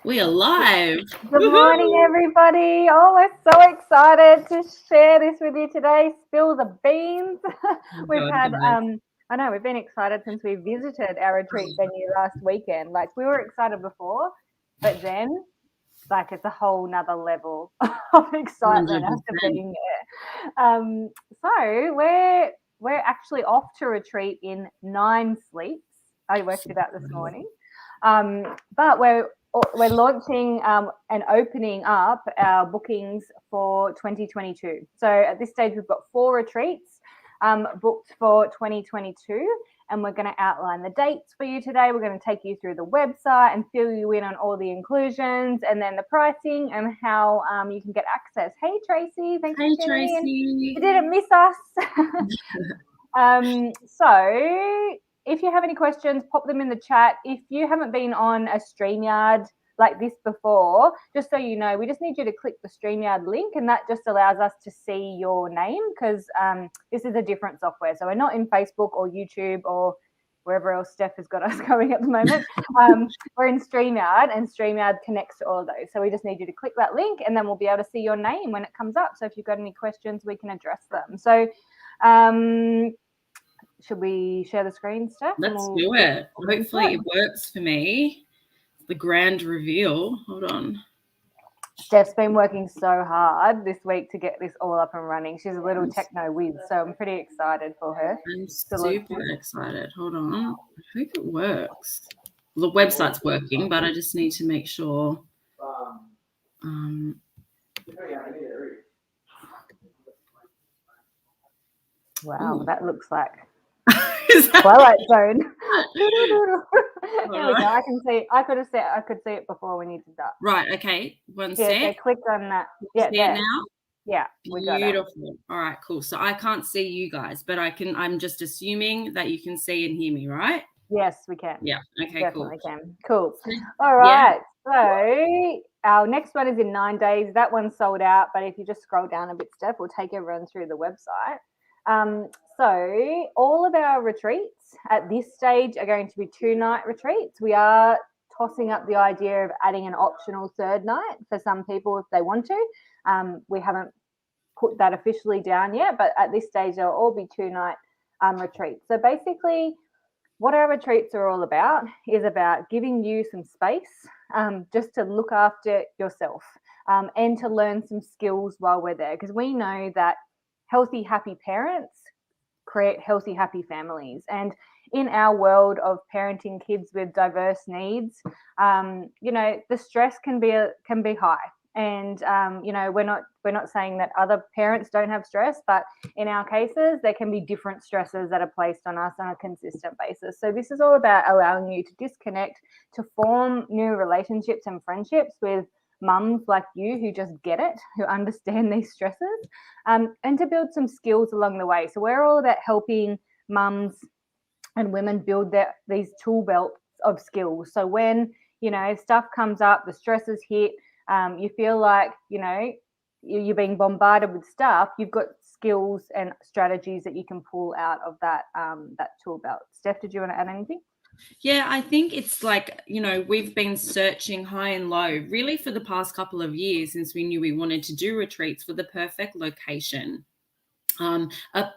We are live. Good morning, everybody. Oh, we're so excited to share this with you today. Spill the beans. We've had, I know, we've been excited since we visited our retreat venue last weekend. Like, we were excited before, but then, like, it's a whole nother level of excitement 100%. after being there. So we're actually off to retreat in 9 sleeps. I worked it out this morning. But we're launching and opening up our bookings for 2022. So at this stage, we've got 4 retreats booked for 2022, and we're going to outline the dates for you today. We're going to take you through the website and fill you in on all the inclusions and then the pricing and how you can get access. Hey, Tracy, thanks for tuning in. You didn't miss us. So if you have any questions, pop them in the chat. If you haven't been on a StreamYard like this before, just so you know, we just need you to click the StreamYard link, and that just allows us to see your name because this is a different software. So we're not in Facebook or YouTube or wherever else Steph has got us going at the moment. We're in StreamYard, and StreamYard connects to all of those. So we just need you to click that link, and then we'll be able to see your name when it comes up. So if you've got any questions, we can address them. So should we share the screen, Steph? Let's do it. Hopefully it works for me. The grand reveal. Hold on. Steph's been working so hard this week to get this all up and running. She's a little techno whiz, so I'm pretty excited for her. I'm super excited. Hold on. I hope it works. The website's working, but I just need to make sure. Wow, that looks like Twilight Zone. There we go. I can see. I could see it before we need to start. Right. Okay. One sec. Yeah. So click on that. Yeah. See it now. Yeah. We got it. Beautiful. All right. Cool. So I can't see you guys, but I can. I'm just assuming that you can see and hear me, right? Yes, we can. Yeah. Okay. Definitely can. Cool. All right. Yeah. So our next one is in 9 days. That one's sold out. But if you just scroll down a bit, Steph, we'll take everyone through the website. So all of our retreats at this stage are going to be 2-night retreats. We are tossing up the idea of adding an optional 3rd night for some people if they want to. We haven't put that officially down yet, but at this stage they'll all be 2-night retreats. So basically what our retreats are all about is about giving you some space just to look after yourself and to learn some skills while we're there, because we know that healthy, happy parents create healthy, happy families. And in our world of parenting kids with diverse needs, the stress can be high. And we're not saying that other parents don't have stress, but in our cases, there can be different stresses that are placed on us on a consistent basis. So this is all about allowing you to disconnect, to form new relationships and friendships with mums like you who just get it, who understand these stresses, and to build some skills along the way. So we're all about helping mums and women build these tool belts of skills. So when, stuff comes up, the stresses hit, you feel like, you're being bombarded with stuff, you've got skills and strategies that you can pull out of that tool belt. Steph, did you want to add anything? Yeah, I think it's like, we've been searching high and low really for the past couple of years since we knew we wanted to do retreats for the perfect location. A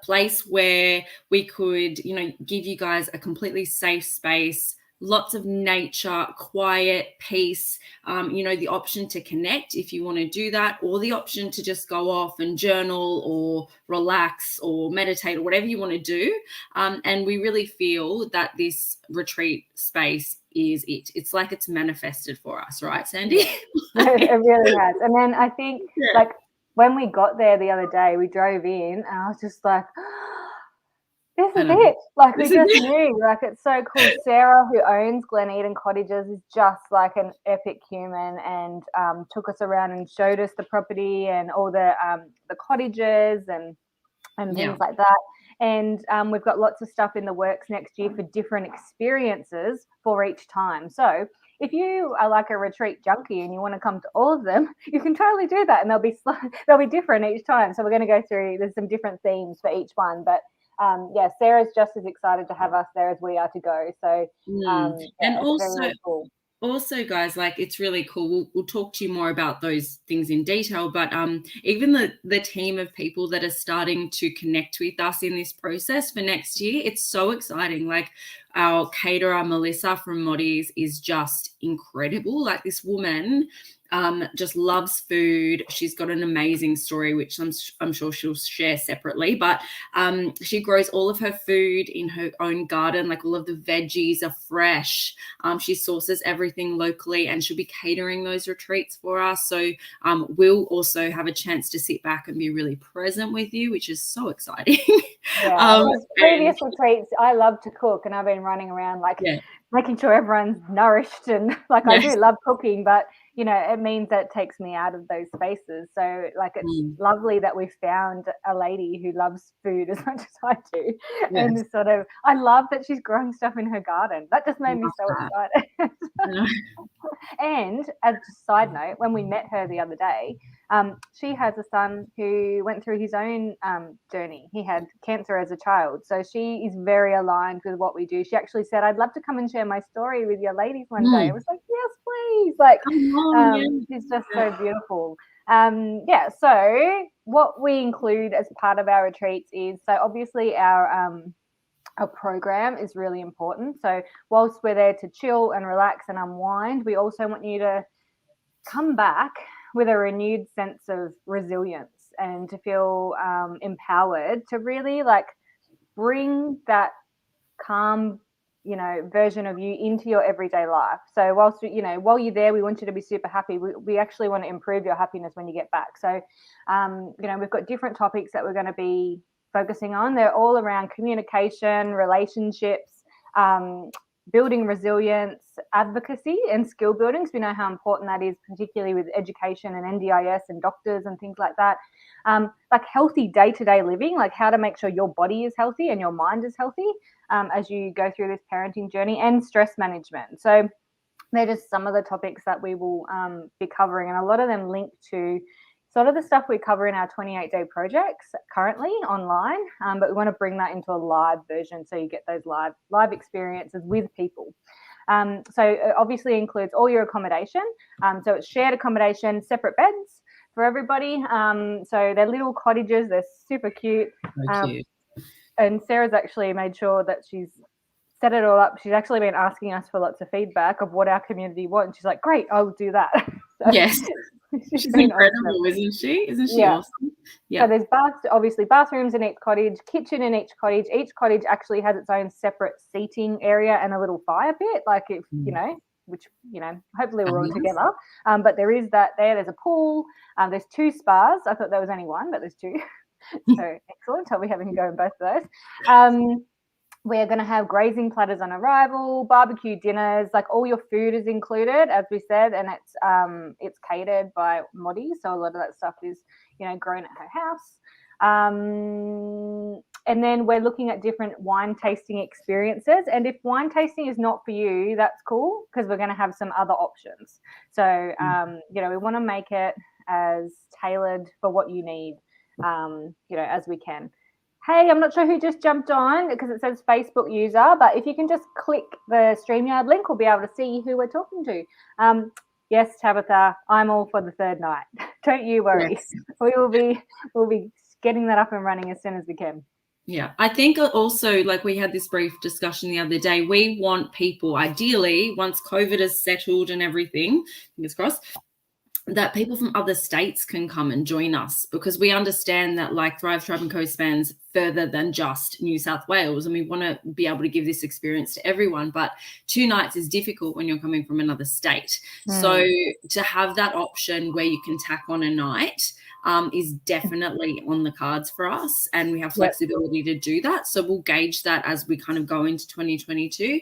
place where we could, give you guys a completely safe space, lots of nature, quiet, peace, the option to connect if you want to do that, or the option to just go off and journal or relax or meditate or whatever you want to do. And we really feel that this retreat space is it. It's like it's manifested for us, right, Sandy? It really has. And then I think like when we got there the other day, we drove in and I was just like, this is it. Like we just knew, like it's so cool. Sarah, who owns Glen Eden Cottages, is just like an epic human and took us around and showed us the property and all the cottages and things like that. And we've got lots of stuff in the works next year for different experiences for each time. So if you are like a retreat junkie and you want to come to all of them, you can totally do that, and they'll be different each time. So we're going to go through. There's some different themes for each one, but Sarah's just as excited to have us there as we are to go. So and also, very, very cool. also, guys, like, it's really cool. We'll talk to you more about those things in detail, but even the team of people that are starting to connect with us in this process for next year, it's so exciting. Like, our caterer Melissa from Moddies is just incredible. Like, this woman just loves food. She's got an amazing story, which I'm sure she'll share separately, but she grows all of her food in her own garden. Like, all of the veggies are fresh. She sources everything locally, and she'll be catering those retreats for us. So we'll also have a chance to sit back and be really present with you, which is so exciting. Yeah, previous retreats, I love to cook, and I've been running around like making sure everyone's nourished, and like I do love cooking, but you know, it means that it takes me out of those spaces. So like, it's lovely that we've found a lady who loves food as much as I do. And this sort of, I love that she's growing stuff in her garden. That just made me so excited. And as a side note, when we met her the other day, she has a son who went through his own journey. He had cancer as a child. So she is very aligned with what we do. She actually said, I'd love to come and share my story with your ladies one day. I was like, yes, please. Like, it's just so beautiful. So what we include as part of our retreats is, so obviously our program is really important. So whilst we're there to chill and relax and unwind, we also want you to come back with a renewed sense of resilience and to feel empowered to really like bring that calm, you know, version of you into your everyday life. So whilst, you know, while you're there, we want you to be super happy. We actually want to improve your happiness when you get back. So, you know, we've got different topics that we're going to be focusing on. They're all around communication, relationships, building resilience, advocacy, and skill building. So we know how important that is, particularly with education and NDIS and doctors and things like that. Like healthy day-to-day living, like how to make sure your body is healthy and your mind is healthy as you go through this parenting journey, and stress management. So they're just some of the topics that we will be covering, and a lot of them link to sort of the stuff we cover in our 28-day projects currently online, but we want to bring that into a live version so you get those live experiences with people. So it obviously includes all your accommodation. So it's shared accommodation, separate beds for everybody. So they're little cottages. They're super cute. And Sarah's actually made sure that she's set it all up. She's actually been asking us for lots of feedback of what our community wants. She's like, great, I'll do that. So, yes. She's incredible, awesome. Isn't she? Isn't she awesome? Yeah. So there's obviously bathrooms in each cottage, kitchen in each cottage. Each cottage actually has its own separate seating area and a little fire pit, like if, you know, which, you know, hopefully we're all together. But there is that there. There's a pool. There's 2 spas. I thought there was only 1, but there's 2. So excellent. I'll be having to go in both of those. We're going to have grazing platters on arrival, barbecue dinners, like all your food is included, as we said, and it's catered by Modi, so a lot of that stuff is, you know, grown at her house. And then we're looking at different wine tasting experiences, and if wine tasting is not for you, that's cool, because we're going to have some other options. So, you know, we want to make it as tailored for what you need, you know, as we can. Hey, I'm not sure who just jumped on because it says Facebook user, but if you can just click the StreamYard link, we'll be able to see who we're talking to. Yes, Tabitha, I'm all for the 3rd night. Don't you worry. Yes. We'll be getting that up and running as soon as we can. Yeah, I think also, like, we had this brief discussion the other day, we want people, ideally, once COVID has settled and everything, fingers crossed, that people from other states can come and join us, because we understand that, like, Thrive Tribe & Co spans further than just New South Wales, and we want to be able to give this experience to everyone, but 2 nights is difficult when you're coming from another state. So to have that option where you can tack on a night is definitely on the cards for us, and we have flexibility to do that. So we'll gauge that as we kind of go into 2022.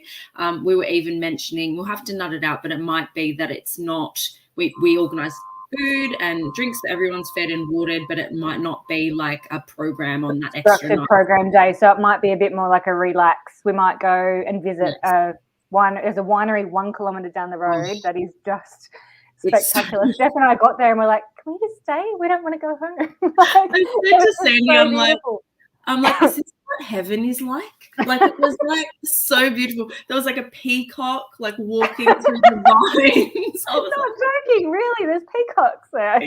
We were even mentioning, we'll have to nut it out, but it might be that it's not, we organise food and drinks that everyone's fed and watered, but it might not be like a program on that extra night. Program day. So it might be a bit more like a relax. We might go and visit there's a winery 1 kilometre down the road that is just spectacular. Steph and I got there and we're like, can we just stay? We don't want to go home. Like, I said to Sandy, I'm like, I'm like, is this what heaven is like? Like, it was like so beautiful. There was like a peacock like walking through the vines. I was not joking, really. There's peacocks there.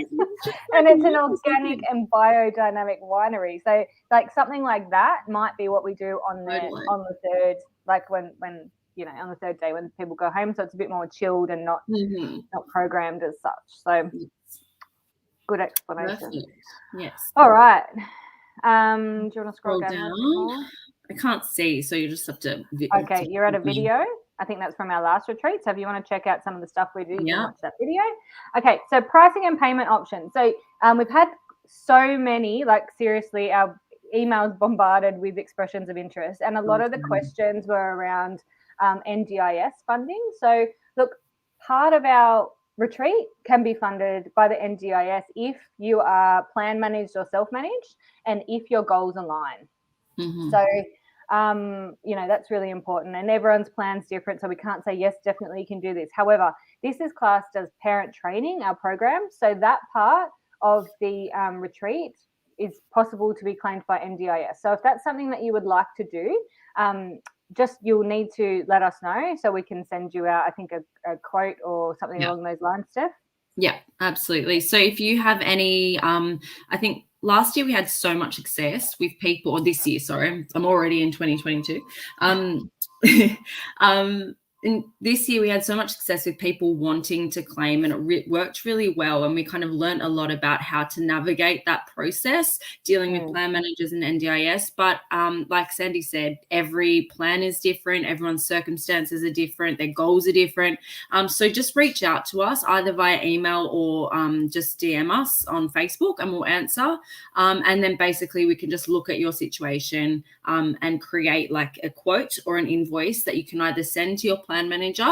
And it's an organic and biodynamic winery. So like something like that might be what we do on the third, like when on the third day when people go home. So it's a bit more chilled and not programmed as such. So good explanation. Perfect. Yes. All right. Do you want to scroll down? I can't see, so you just have to. Okay, you're at a video. I think that's from our last retreat. So if you want to check out some of the stuff we do, you can watch that video. Okay, so pricing and payment options. So we've had so many, like seriously, our emails bombarded with expressions of interest, and a lot of the questions were around NDIS funding. So look, part of our retreat can be funded by the NDIS if you are plan managed or self-managed, and if your goals align. So that's really important, and everyone's plan's different, so we can't say yes, definitely you can do this. However, this is classed as parent training, our program, so that part of the retreat is possible to be claimed by NDIS. So if that's something that you would like to do, you'll need to let us know so we can send you out, I think, a quote or something along those lines, Steph. Yeah, absolutely. So if you have any, I think last year we had so much success with people, or this year, sorry, I'm already in 2022. And this year we had so much success with people wanting to claim, and it worked really well. And we kind of learned a lot about how to navigate that process, dealing with plan managers and NDIS. But like Sandy said, every plan is different. Everyone's circumstances are different. Their goals are different. So just reach out to us either via email or just DM us on Facebook and we'll answer. And then basically we can just look at your situation and create like a quote or an invoice that you can either send to your plan manager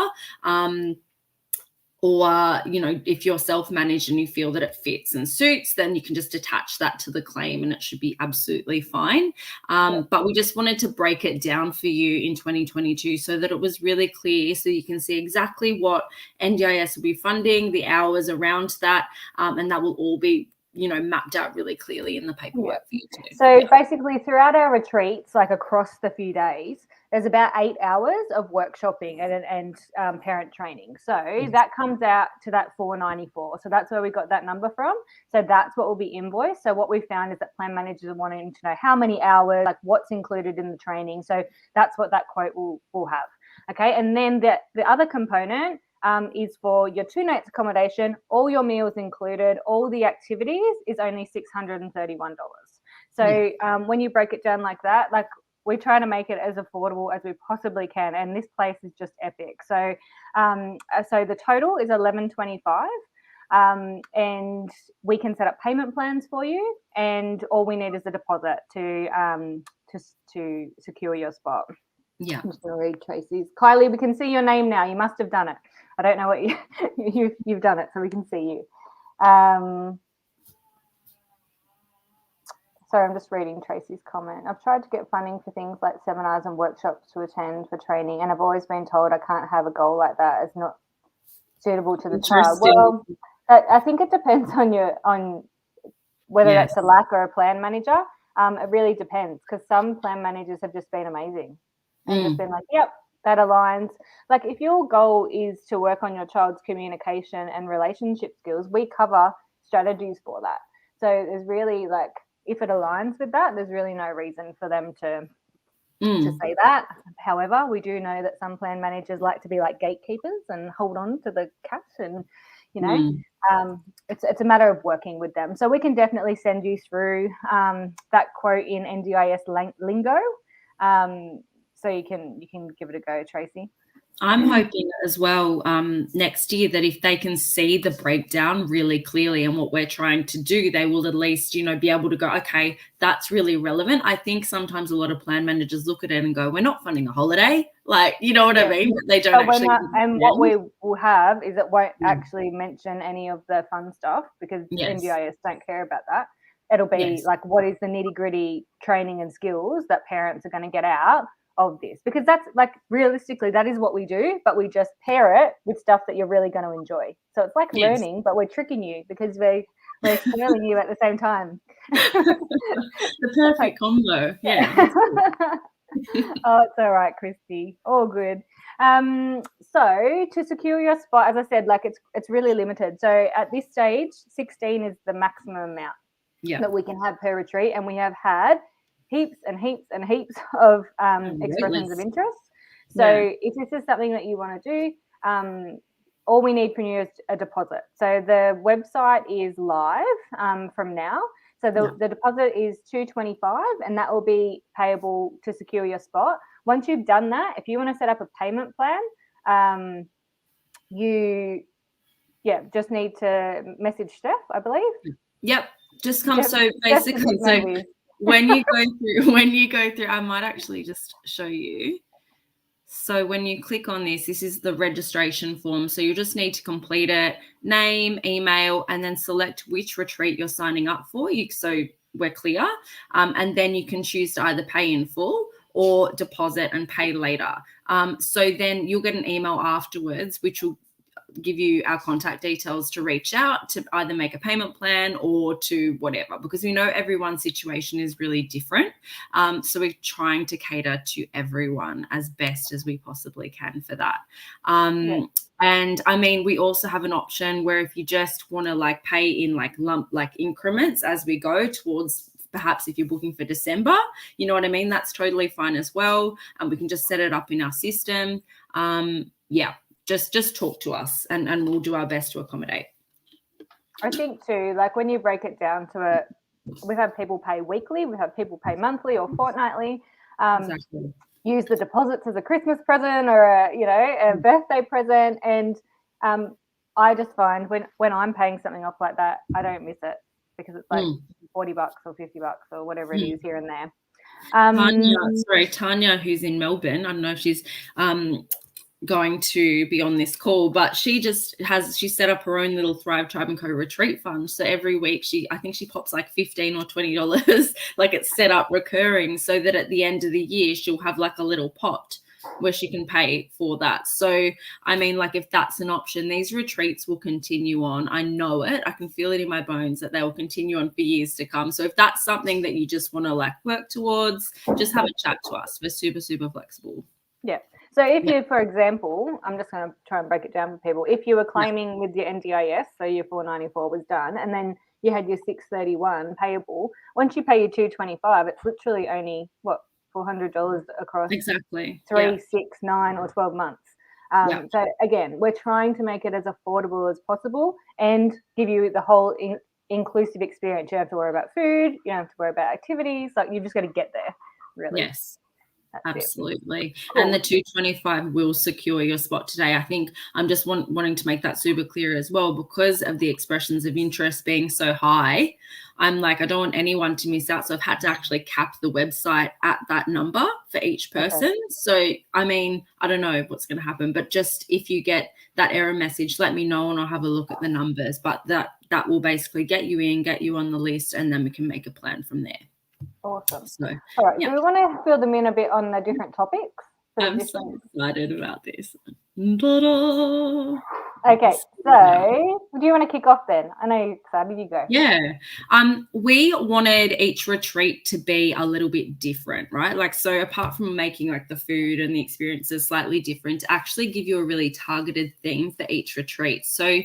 or if you're self-managed and you feel that it fits and suits, then you can just attach that to the claim and it should be absolutely fine. But we just wanted to break it down for you in 2022 so that it was really clear, so you can see exactly what NDIS will be funding, the hours around that, and that will all be mapped out really clearly in the paperwork for you too. So basically throughout our retreats, like across the few days, there's about 8 hours of workshopping and parent training. So that comes out to that $494. So that's where we got that number from. So that's what will be invoiced. So what we found is that plan managers are wanting to know how many hours, like what's included in the training. So that's what that quote will have. Okay. And then the other component is for your 2 nights accommodation, all your meals included, all the activities is only $631. So when you break it down like that, like we try to make it as affordable as we possibly can, and this place is just epic. So so the total is $1,125, and we can set up payment plans for you, and all we need is a deposit to secure your spot. Yeah. I'm just going to read Tracy's. Kylie, we can see your name now. You must have done it. I don't know what you've done it, so we can see you. Sorry, I'm just reading Tracy's comment. I've tried to get funding for things like seminars and workshops to attend for training, and I've always been told I can't have a goal like that as not suitable to the child. Well, I think it depends on whether that's a lack or a plan manager. It really depends, because some plan managers have just been amazing and just been like, yep, that aligns. Like if your goal is to work on your child's communication and relationship skills, we cover strategies for that. So there's really like, if it aligns with that, there's really no reason for them to say that. However, we do know that some plan managers like to be like gatekeepers and hold on to the cash, and it's a matter of working with them. So we can definitely send you through that quote in NDIS lingo, so you can give it a go, Tracy. I'm hoping as well next year that if they can see the breakdown really clearly and what we're trying to do, they will at least, be able to go, okay, that's really relevant. I think sometimes a lot of plan managers look at it and go, we're not funding a holiday. Like, you know what I mean? But they don't actually. And what we will have is it won't actually mention any of the fun stuff, because NDIS don't care about that. It'll be like, what is the nitty gritty training and skills that parents are going to get out of this, because that's like realistically that is what we do, but we just pair it with stuff that you're really going to enjoy. So it's like learning, but we're tricking you because we're spoiling you at the same time. The perfect combo. Yeah. Oh, it's all right, Christy. All good. So to secure your spot, as I said, like it's really limited. So at this stage, 16 is the maximum amount that we can have per retreat, and we have had heaps and heaps and heaps of expressions of interest. So if this is something that you want to do, all we need from you is a deposit. So the website is live from now. So the deposit is $225, and that will be payable to secure your spot. Once you've done that, if you want to set up a payment plan, you just need to message Steph, I believe. Yep. Just come. So basically, when you go through, I might actually just show you. So when you click on this is the registration form. So you just need to complete it, name, email, and then select which retreat you're signing up for. So we're clear. And then you can choose to either pay in full or deposit and pay later. So then you'll get an email afterwards, which will give you our contact details to reach out to either make a payment plan or to whatever, because we know everyone's situation is really different. So we're trying to cater to everyone as best as we possibly can for that. And I mean, we also have an option where if you just want to like pay in like lump, like increments as we go towards, perhaps if you're booking for December, you know what I mean? That's totally fine as well. And we can just set it up in our system. Just talk to us and we'll do our best to accommodate. I think too, like when you break it down to it, we've had people pay weekly, we've had people pay monthly or fortnightly. Exactly. Use the deposits as a Christmas present or a birthday present. And I just find when I'm paying something off like that, I don't miss it because it's like $40 or $50 or whatever it is here and there. Tanya, who's in Melbourne, I don't know if she's going to be on this call, but she set up her own little Thrive Tribe and Co retreat fund. So every week I think she pops like $15 or $20, like it's set up recurring, so that at the end of the year she'll have like a little pot where she can pay for that. So I mean, like if that's an option, these retreats will continue on. I know it. I can feel it in my bones that they will continue on for years to come. So if that's something that you just want to like work towards, just have a chat to us. We're super, super flexible. Yeah. So if you, for example, I'm just going to try and break it down for people. If you were claiming with your NDIS, so your 494 was done, and then you had your 631 payable, once you pay your 225, it's literally only $400 across exactly 3, 6, 9, or 12 months. So again, we're trying to make it as affordable as possible and give you the whole inclusive experience. You don't have to worry about food, you don't have to worry about activities. Like you've just got to get there, really. Yes. Absolutely. Cool. And the 225 will secure your spot today. I think I'm just wanting to make that super clear as well, because of the expressions of interest being so high. I'm like, I don't want anyone to miss out. So I've had to actually cap the website at that number for each person. Okay. So, I mean, I don't know what's going to happen, but just if you get that error message, let me know and I'll have a look at the numbers. But that will basically get you in, get you on the list, and then we can make a plan from there. Awesome. So, all right. Do we want to fill them in a bit on the different topics? I'm so excited about this. Ta-da. Okay. So, do you want to kick off then? I know you're excited. You go. Yeah. We wanted each retreat to be a little bit different, right? Like, so apart from making like the food and the experiences slightly different, to actually give you a really targeted theme for each retreat. So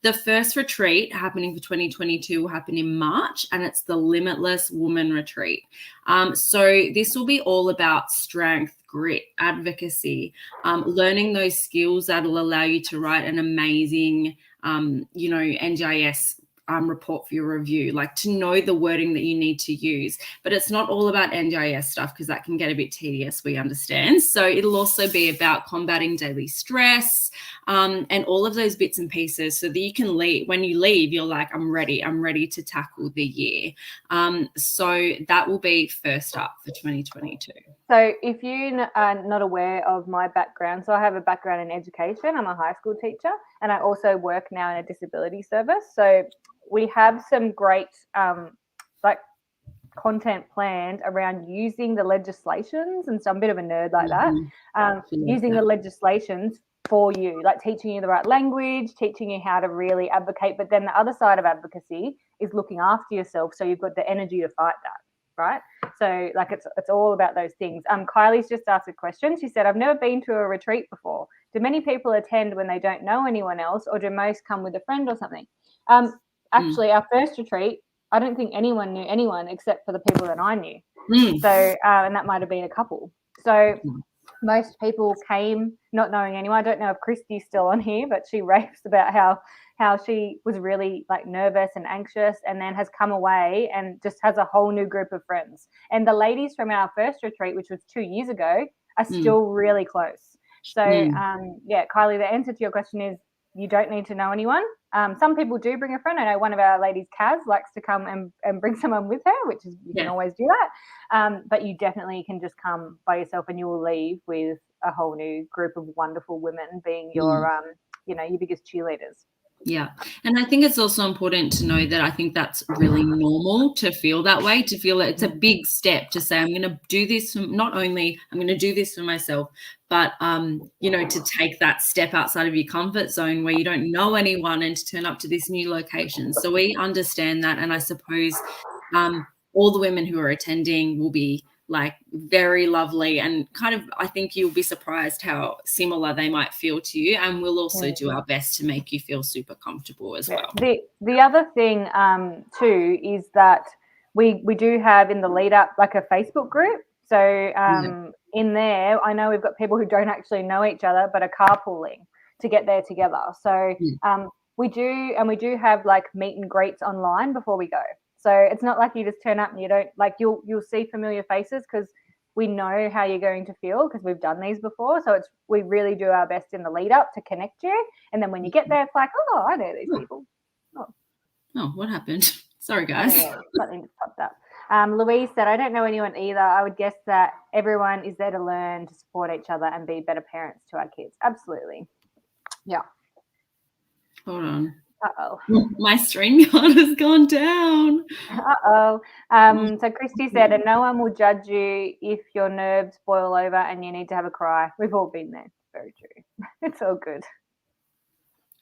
the first retreat happening for 2022 will happen in March, and it's the Limitless Woman Retreat. So this will be all about strength, grit, advocacy, learning those skills that will allow you to write an amazing, NDIS report for your review, like to know the wording that you need to use. But it's not all about NDIS stuff, because that can get a bit tedious, we understand. So it'll also be about combating daily stress and all of those bits and pieces, so that you can leave. When you leave, you're like, I'm ready to tackle the year. So that will be first up for 2022. So if you are not aware of my background, so I have a background in education. I'm a high school teacher, and I also work now in a disability service. So we have some great content planned around using the legislations, and so I'm a bit of a nerd like that, using the legislations for you, like teaching you the right language, teaching you how to really advocate. But then the other side of advocacy is looking after yourself, so you've got the energy to fight that, right? So like it's all about those things. Kylie's just asked a question. She said, I've never been to a retreat before. Do many people attend when they don't know anyone else, or do most come with a friend or something? Actually, our first retreat, I don't think anyone knew anyone except for the people that I knew. So and that might have been a couple. So most people came not knowing anyone. I don't know if Christy's still on here, but she raves about how she was really like nervous and anxious, and then has come away and just has a whole new group of friends. And the ladies from our first retreat, which was 2 years ago, are still really close. So yeah, Kylie, the answer to your question is you don't need to know anyone. Some people do bring a friend. I know one of our ladies, Kaz, likes to come and bring someone with her, which is you can always do that. But you definitely can just come by yourself, and you will leave with a whole new group of wonderful women being your your biggest cheerleaders. Yeah. And I think it's also important to know that I think that's really normal to feel that way, to feel that it's a big step to say, I'm going to do this. Not only I'm going to do this for myself, but, to take that step outside of your comfort zone where you don't know anyone and to turn up to this new location. So we understand that. And I suppose all the women who are attending will be like very lovely, and kind of I think you'll be surprised how similar they might feel to you, and we'll also do our best to make you feel super comfortable as well. The other thing too is that we do have in the lead up like a Facebook group. So in there, I know we've got people who don't actually know each other but are carpooling to get there together. So we do have like meet and greets online before we go. So it's not like you just turn up and you don't like you'll see familiar faces, because we know how you're going to feel because we've done these before. So we really do our best in the lead up to connect you, and then when you get there, it's like, oh, I know these people. Oh, what happened? Sorry, guys. Something just popped up. Louise said, I don't know anyone either. I would guess that everyone is there to learn, to support each other, and be better parents to our kids. Absolutely. Yeah. Hold on. Uh-oh. My stream card has gone down. Uh-oh. So Christy said, and no one will judge you if your nerves boil over and you need to have a cry. We've all been there. Very true. It's all good.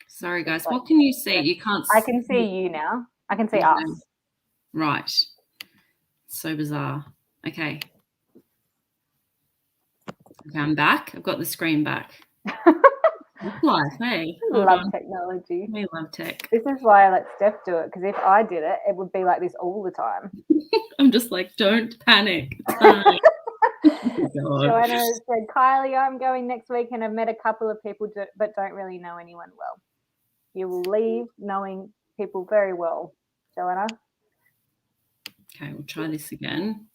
Sorry, guys. What can you see? You can't see. I can see you now. I can see us. Right. So bizarre. Okay. Okay, I'm back. I've got the screen back. Life, hey. Love technology. We love tech. This is why I let Steph do it, because if I did it, it would be like this all the time. I'm just like, don't panic. Joanna said, Kylie, I'm going next week and I've met a couple of people but don't really know anyone well. You will leave knowing people very well, Joanna. Okay, we'll try this again.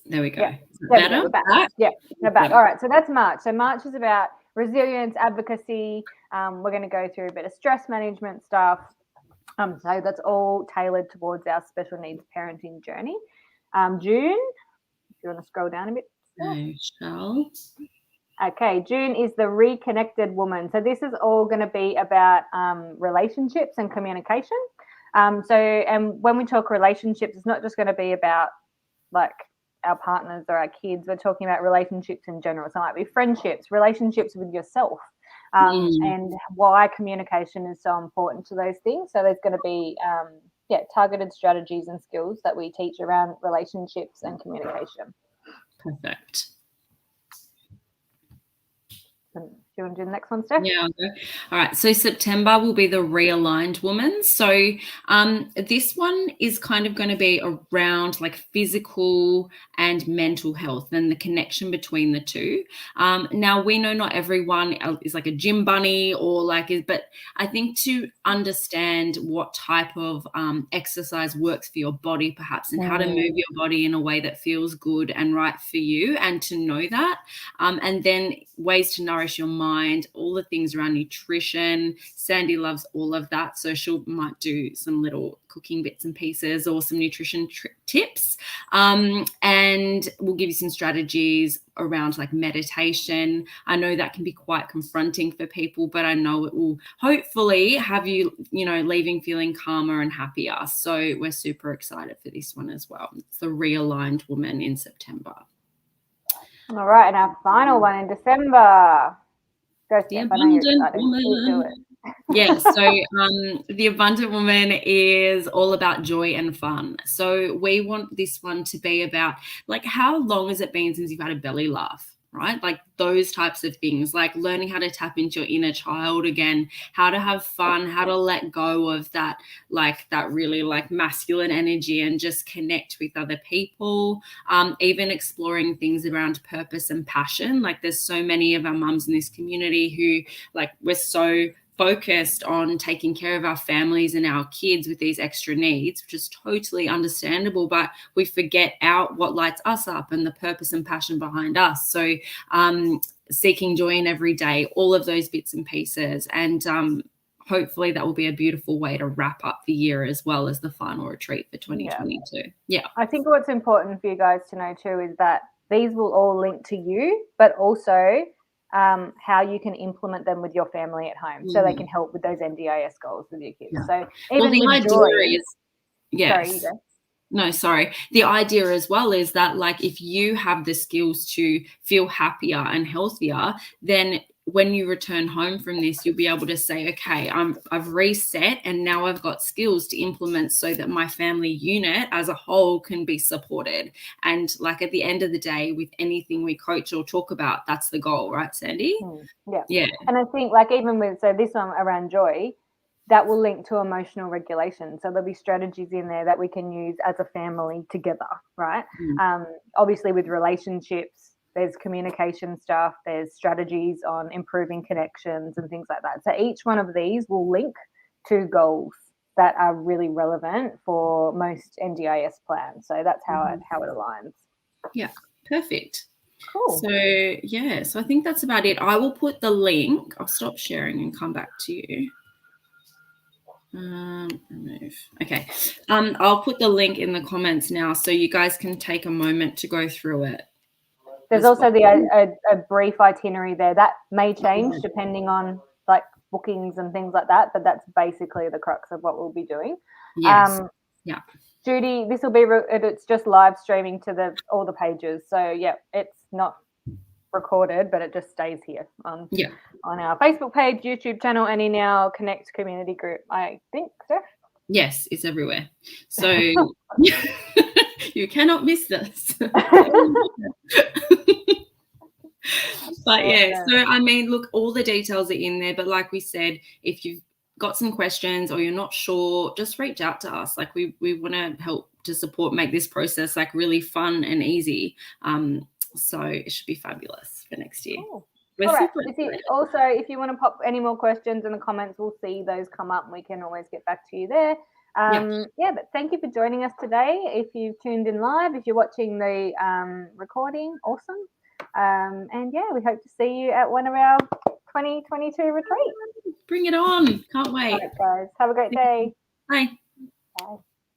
There we go. Yeah. Better? We're back. Yeah, we're back. All right, so that's March. So March is about resilience, advocacy. We're going to go through a bit of stress management stuff. So that's all tailored towards our special needs parenting journey. June, if you want to scroll down a bit. Okay, June is the reconnected woman. So this is all going to be about relationships and communication. And when we talk relationships, it's not just going to be about like our partners or our kids. We're talking about relationships in general. So it might be friendships, relationships with yourself, and why communication is so important to those things. So there's going to be targeted strategies and skills that we teach around relationships and communication. Perfect. Do you want to do the next one, Steph? Yeah, I'll go. All right. So September will be the realigned woman. So this one is kind of going to be around like physical and mental health and the connection between the two. Now we know not everyone is like a gym bunny but I think to understand what type of exercise works for your body perhaps, and how to move your body in a way that feels good and right for you, and to know that, and then ways to nourish your mind, all the things around nutrition. Sandy loves all of that, so she might do some little cooking bits and pieces or some nutrition tips, and we'll give you some strategies around like meditation. I know that can be quite confronting for people, but I know it will hopefully have you leaving feeling calmer and happier. So we're super excited for this one as well. It's the realigned woman in September. All right, and our final one in December. Go, the Steph. I know you're excited. woman. Do it. Yeah, so the Abundant Woman is all about joy and fun. So we want this one to be about, like, how long has it been since you've had a belly laugh, right? Like those types of things, like learning how to tap into your inner child again, how to have fun, how to let go of that, like that really like masculine energy and just connect with other people. Even exploring things around purpose and passion. Like there's so many of our mums in this community who, like, we're so focused on taking care of our families and our kids with these extra needs, which is totally understandable, but we forget out what lights us up and the purpose and passion behind us. So seeking joy in every day, all of those bits and pieces, and hopefully that will be a beautiful way to wrap up the year as well as the final retreat for 2022. Yeah. I think what's important for you guys to know too is that these will all link to you, but also how you can implement them with your family at home, so they can help with those NDIS goals with your kids. So even the with idea joy, is, yes. Sorry, you go. No, sorry. The idea as well is that, like, if you have the skills to feel happier and healthier, then when you return home from this, you'll be able to say, okay, I've reset and now I've got skills to implement so that my family unit as a whole can be supported. And like at the end of the day, with anything we coach or talk about, that's the goal, right, Sandy? Yeah. And I think like even with, so this one around joy, that will link to emotional regulation. So there'll be strategies in there that we can use as a family together, right? Obviously with relationships, there's communication stuff, there's strategies on improving connections and things like that. So each one of these will link to goals that are really relevant for most NDIS plans. So that's how it aligns. Yeah, perfect. Cool. So yeah, so I think that's about it. I will put the link. I'll stop sharing and come back to you. Remove. Okay. I'll put the link in the comments now so you guys can take a moment to go through it. There's also a brief itinerary there that may change depending on like bookings and things like that, but that's basically the crux of what we'll be doing. Yes. Yeah. Judy, this will be it's just live streaming to all the pages. So yeah, it's not recorded, but it just stays here on our Facebook page, YouTube channel, and in our Connect community group, I think, Steph. Yes, it's everywhere. So you cannot miss this. But yeah, so I mean, look, all the details are in there, but like we said, if you've got some questions or you're not sure, just reach out to us. Like we want to help to support, make this process like really fun and easy. So it should be fabulous for next year. Cool. All right. If you want to pop any more questions in the comments, we'll see those come up and we can always get back to you there. But thank you for joining us today. If you've tuned in live, if you're watching the recording, awesome. And yeah, we hope to see you at one of our 2022 retreats. Bring it on. Can't wait. All right, guys. Have a great day. Bye. Bye.